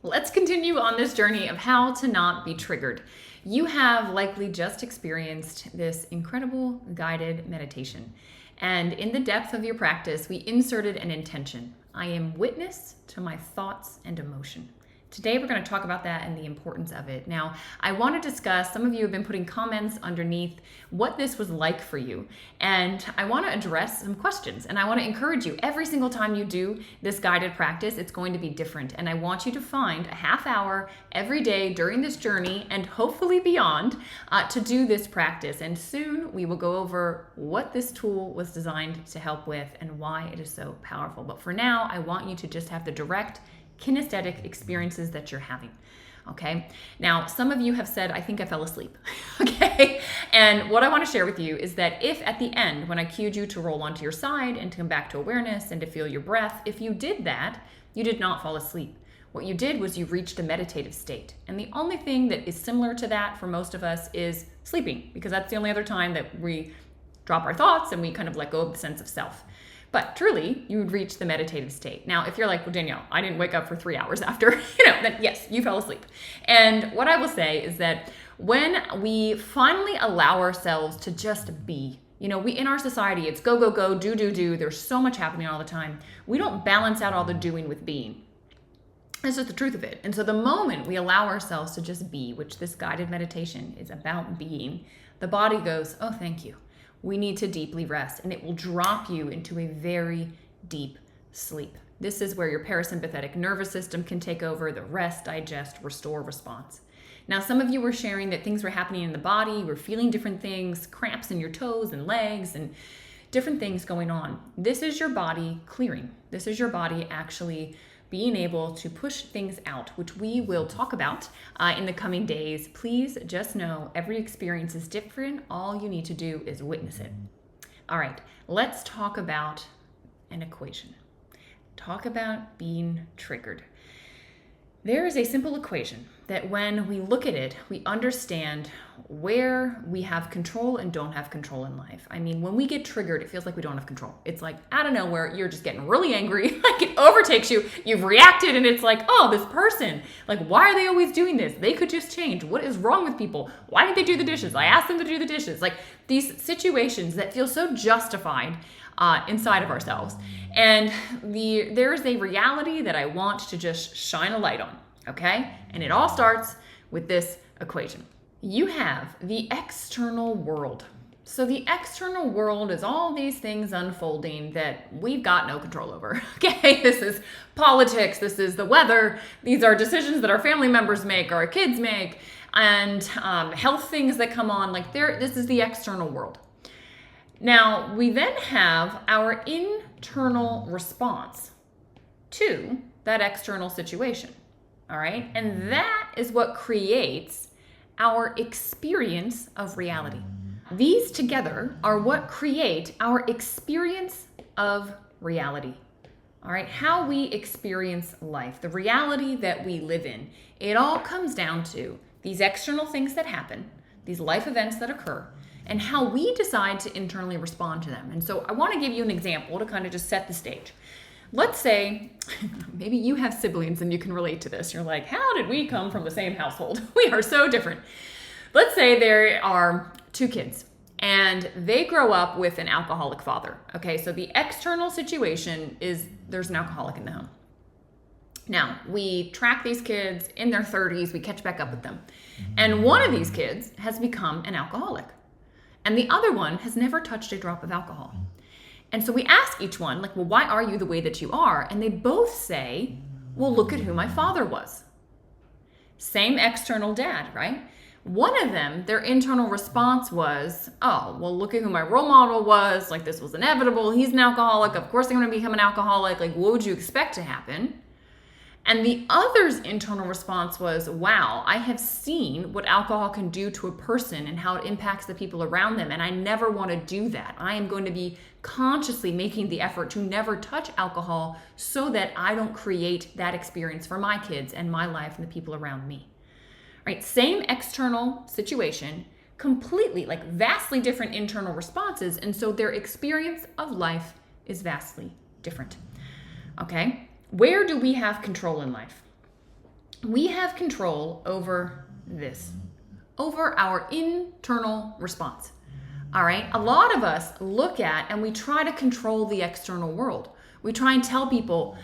Let's continue on this journey of how to not be triggered. You have likely just experienced this incredible guided meditation. And in the depth of your practice, we inserted an intention. I am witness to my thoughts and emotion. Today, we're going to talk about that and the importance of it. Now, I want to discuss, some of you have been putting comments underneath what this was like for you. And I want to address some questions. And I want to encourage you, every single time you do this guided practice, it's going to be different. And I want you to find a half hour every day during this journey and hopefully beyond to do this practice. And soon we will go over what this tool was designed to help with and why it is so powerful. But for now, I want you to just have the direct kinesthetic experiences that you're having. Okay. Now, some of you have said, I think I fell asleep. Okay. And what I want to share with you is that if at the end, when I cued you to roll onto your side and to come back to awareness and to feel your breath, if you did that, you did not fall asleep. What you did was you reached a meditative state. And the only thing that is similar to that for most of us is sleeping, because that's the only other time that we drop our thoughts and we kind of let go of the sense of self. But truly, you would reach the meditative state. Now, if you're like, well, Danielle, I didn't wake up for 3 hours after, then yes, you fell asleep. And what I will say is that when we finally allow ourselves to just be, we in our society, it's go, go, go, do, do, do. There's so much happening all the time. We don't balance out all the doing with being. That's just the truth of it. And so the moment we allow ourselves to just be, which this guided meditation is about being, the body goes, oh, thank you. We need to deeply rest, and it will drop you into a very deep sleep. This is where your parasympathetic nervous system can take over the rest, digest, restore response. Now, some of you were sharing that things were happening in the body, you were feeling different things, cramps in your toes and legs, and different things going on. This is your body clearing. This is your body actually being able to push things out, which we will talk about in the coming days. Please just know every experience is different. All you need to do is witness it. All right, let's talk about an equation. Talk about being triggered. There is a simple equation that when we look at it, we understand where we have control and don't have control in life. I mean, when we get triggered, it feels like we don't have control. It's like out of nowhere, you're just getting really angry, like it overtakes you, you've reacted, and it's like, oh, this person, like, why are they always doing this? They could just change. What is wrong with people? Why didn't they do the dishes? I asked them to do the dishes. Like these situations that feel so justified inside of ourselves. And there's a reality that I want to just shine a light on, okay? And it all starts with this equation. You have the external world. So the external world is all these things unfolding that we've got no control over, okay? This is politics, this is the weather, these are decisions that our family members make, or our kids make, and health things that come on, this is the external world. Now, we then have our internal response to that external situation, all right? And that is what creates our experience of reality. These together are what create our experience of reality, all right? How we experience life, the reality that we live in. It all comes down to these external things that happen, these life events that occur, and how we decide to internally respond to them. And so I want to give you an example to kind of just set the stage. Let's say maybe you have siblings and you can relate to this. You're like, how did we come from the same household? We are so different. Let's say there are 2 kids and they grow up with an alcoholic father. Okay, so the external situation is there's an alcoholic in the home. Now, we track these kids in their 30s, we catch back up with them. And one of these kids has become an alcoholic. And the other one has never touched a drop of alcohol. And so we ask each one, well, why are you the way that you are? And they both say, well, look at who my father was. Same external dad, right? One of them, their internal response was, oh, well, look at who my role model was. Like, this was inevitable. He's an alcoholic. Of course, they're going to become an alcoholic. Like, what would you expect to happen? And the other's internal response was, wow, I have seen what alcohol can do to a person and how it impacts the people around them. And I never want to do that. I am going to be consciously making the effort to never touch alcohol so that I don't create that experience for my kids and my life and the people around me. Right? Same external situation, completely, vastly different internal responses. And so their experience of life is vastly different. Okay? Where do we have control in life? we have control over this, over our internal response. All right. A lot of us look at and we try to control the external world. We try and tell people,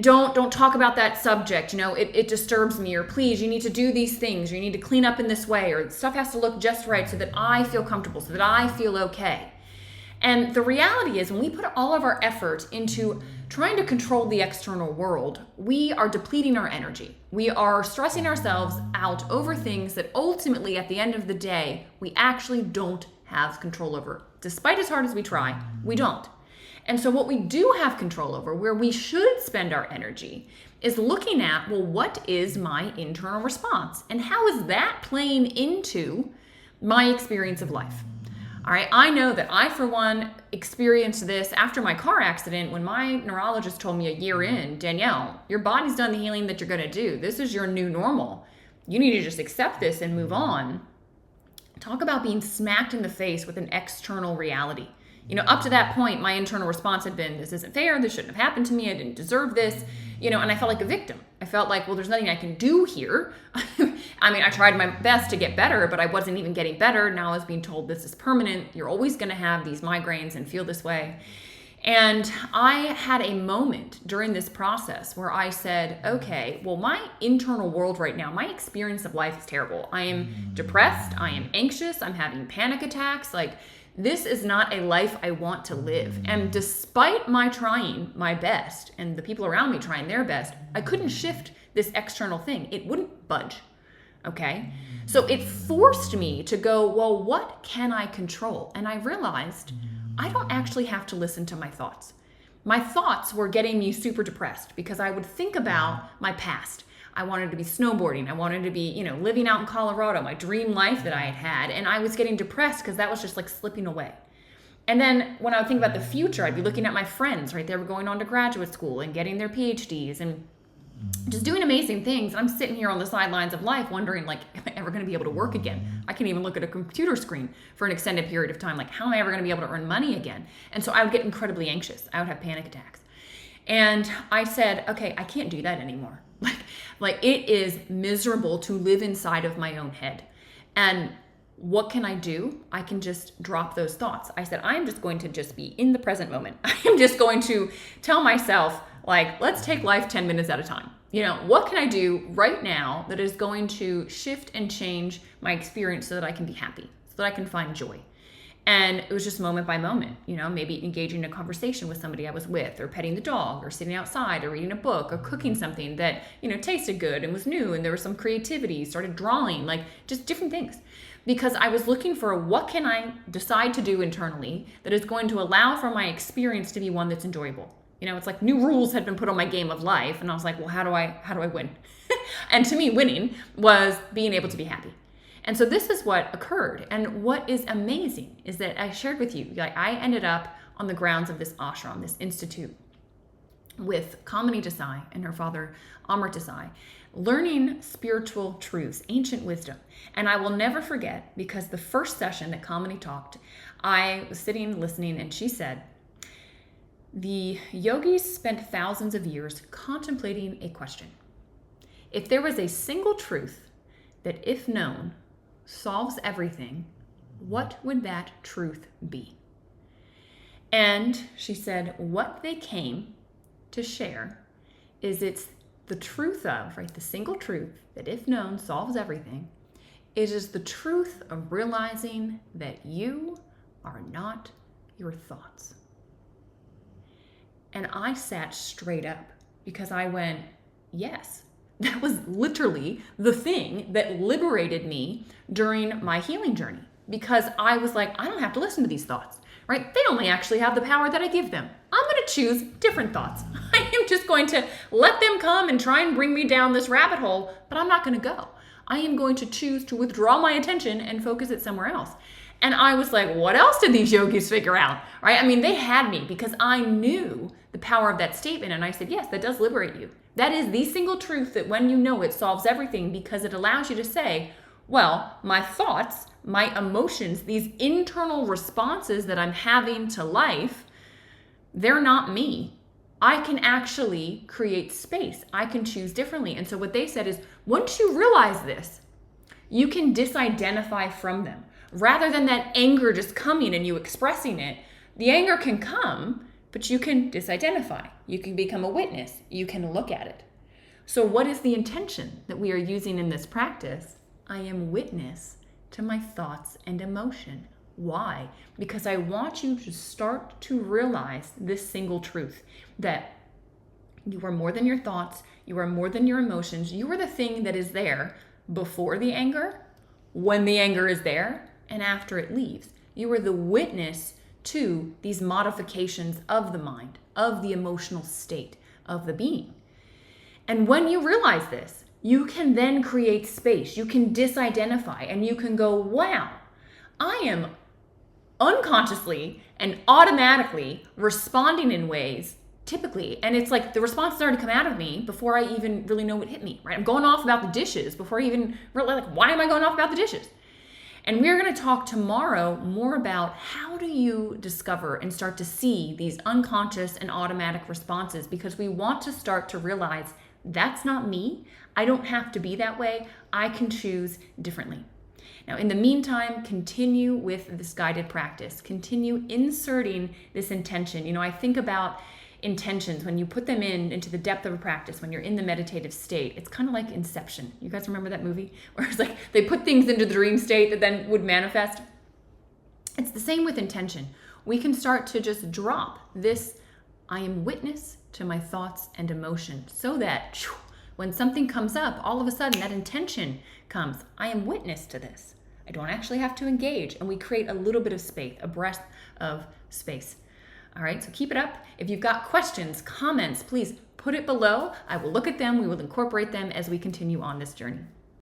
don't talk about that subject. It disturbs me, or please, you need to do these things, or you need to clean up in this way, or stuff has to look just right so that I feel comfortable, so that I feel okay. And the reality is, when we put all of our effort into trying to control the external world, we are depleting our energy. We are stressing ourselves out over things that ultimately, at the end of the day, we actually don't have control over. Despite as hard as we try, we don't. And so what we do have control over, where we should spend our energy, is looking at, well, what is my internal response? And how is that playing into my experience of life? All right, I know that I, for one, experienced this after my car accident when my neurologist told me a year in, Danielle, your body's done the healing that you're going to do. This is your new normal. You need to just accept this and move on. Talk about being smacked in the face with an external reality. Up to that point, my internal response had been, this isn't fair. This shouldn't have happened to me. I didn't deserve this. And I felt like a victim. I felt like, well, there's nothing I can do here. I tried my best to get better, but I wasn't even getting better. Now I was being told this is permanent. You're always going to have these migraines and feel this way. And I had a moment during this process where I said, okay, well, my internal world right now, my experience of life is terrible. I am depressed. I am anxious. I'm having panic attacks. This is not a life I want to live. And despite my trying my best and the people around me trying their best, I couldn't shift this external thing. It wouldn't budge. Okay? So it forced me to go, well, what can I control? And I realized I don't actually have to listen to my thoughts. My thoughts were getting me super depressed because I would think about my past. I wanted to be snowboarding. I wanted to be, living out in Colorado, my dream life that I had had. And I was getting depressed because that was just slipping away. And then when I would think about the future, I'd be looking at my friends, right? They were going on to graduate school and getting their PhDs and just doing amazing things. And I'm sitting here on the sidelines of life wondering, am I ever going to be able to work again? I can't even look at a computer screen for an extended period of time. How am I ever going to be able to earn money again? And so I would get incredibly anxious. I would have panic attacks. And I said, okay, I can't do that anymore. It is miserable to live inside of my own head. And what can I do? I can just drop those thoughts. I said, I'm just going to just be in the present moment. I am just going to tell myself, let's take life 10 minutes at a time. What can I do right now that is going to shift and change my experience so that I can be happy, so that I can find joy? And it was just moment by moment, maybe engaging in a conversation with somebody I was with, or petting the dog, or sitting outside, or reading a book, or cooking something that, tasted good and was new, and there was some creativity, started drawing, just different things. Because I was looking for what can I decide to do internally that is going to allow for my experience to be one that's enjoyable. It's like new rules had been put on my game of life, and I was like, well, how do I win? And to me, winning was being able to be happy. And so this is what occurred. And what is amazing is that I shared with you, I ended up on the grounds of this ashram, this institute, with Kamini Desai and her father, Amrit Desai, learning spiritual truths, ancient wisdom. And I will never forget, because the first session that Kamini talked, I was sitting listening, and she said, the yogis spent thousands of years contemplating a question. If there was a single truth that, if known, solves everything, what would that truth be? And she said, what they came to share is it's the truth of, the single truth that, if known, solves everything. It is the truth of realizing that you are not your thoughts. And I sat straight up because I went, yes. That was literally the thing that liberated me during my healing journey, because I was like, I don't have to listen to these thoughts, right? They only actually have the power that I give them. I'm going to choose different thoughts. I am just going to let them come and try and bring me down this rabbit hole, but I'm not going to go. I am going to choose to withdraw my attention and focus it somewhere else. And I was like, what else did these yogis figure out, right? They had me because I knew the power of that statement. And I said, yes, that does liberate you. That is the single truth that when you know it solves everything, because it allows you to say, well, my thoughts, my emotions, these internal responses that I'm having to life, they're not me. I can actually create space. I can choose differently. And so what they said is, once you realize this, you can disidentify from them. Rather than that anger just coming and you expressing it, the anger can come, but you can disidentify. You can become a witness. You can look at it. So what is the intention that we are using in this practice? I am witness to my thoughts and emotion. Why? Because I want you to start to realize this single truth, that you are more than your thoughts, you are more than your emotions, you are the thing that is there before the anger, when the anger is there, and after it leaves. You are the witness to these modifications of the mind, of the emotional state of the being. And when you realize this, you can then create space, you can disidentify, and you can go, wow, I am unconsciously and automatically responding in ways typically, and it's like the response has already come out of me before I even really know what hit me, right? I'm going off about the dishes before I even really, like, why am I going off about the dishes? And we're going to talk tomorrow more about how do you discover and start to see these unconscious and automatic responses, because we want to start to realize that's not me. I don't have to be that way. I can choose differently. Now, in the meantime, continue with this guided practice. Continue inserting this intention. I think about intentions when you put them into the depth of a practice, when you're in the meditative state. It's kind of like Inception. You guys remember that movie? Where it's like they put things into the dream state that then would manifest? It's the same with intention. We can start to just drop this, I am witness to my thoughts and emotions, so that when something comes up, all of a sudden that intention comes. I am witness to this. I don't actually have to engage. And we create a little bit of space, a breath of space. All right, so keep it up. If you've got questions, comments, please put it below. I will look at them. We will incorporate them as we continue on this journey.